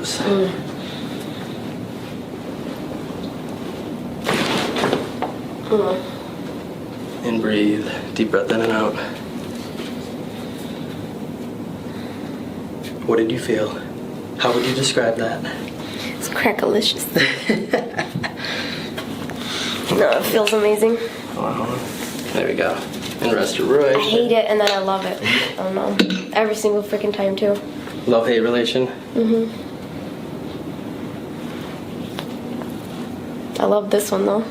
nose. And breathe. Deep breath in and out. What did you feel? How would you describe that? It's crackalicious. No, it feels amazing. Wow. There we go. And restoration. I hate it and then I love it. Oh no. Every single freaking time too. Love-hate relation? I love this one though.